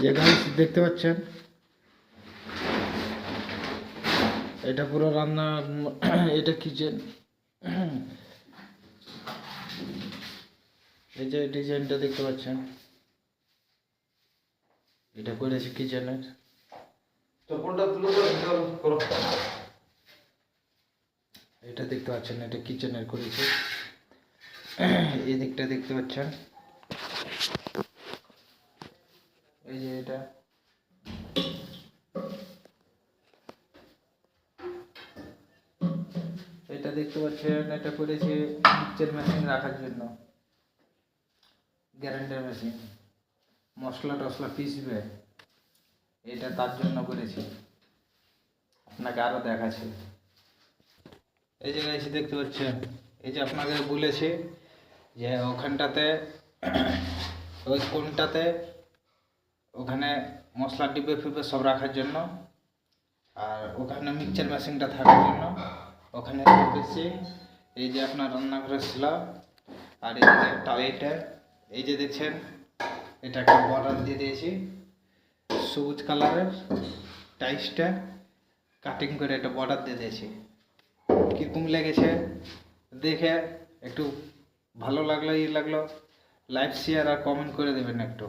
যে গাইস দেখতে পাচ্ছেন, এটা পুরো রান্না, এটা কিচেন। এই যে ডিজাইনটা দেখতে পাচ্ছেন, এটা করেছি কিচেনের। চপ্পলটা তুলে করো। এটা দেখতে পাচ্ছেন, এটা কিচেনের করেছি। এই দিকটা দেখতে পাচ্ছেন, এই যে এটা এটা দেখতে পাচ্ছেন, এটা করেছি মিক্সচার মেশিন রাখার জন্য, গ্যারান্টার মেশিন, মশলা টশলা পিসবে, এটা তার জন্য করেছি। আপনাকে আরও দেখাচ্ছি। এই যে গাইস দেখতে পাচ্ছেন, এই যে আপনাকে বলেছি যে ওখানটাতে, ওই কোনটাতে, ওখানে মশলা ডিব্বে ফিব্বে সব রাখার জন্য, আর ওখানে মিক্সচার মেশিনটা থাকার জন্য ওখানে রেখেছি। এই যে আপনার রান্নাঘরের স্ল্যাব, আর এইদিকে টয়লেটের, এই যে দেখছেন এটা একটা বর্ডার দিয়ে দিয়েছি সবুজ কালারের, টাইলসটা কাটিং করে একটা বর্ডার দিয়ে দিয়েছি। কীরকম লেগেছে দেখে একটু ভালো লাগলো, লাগলো, লাইক শেয়ার আর কমেন্ট করে দেবেন একটু।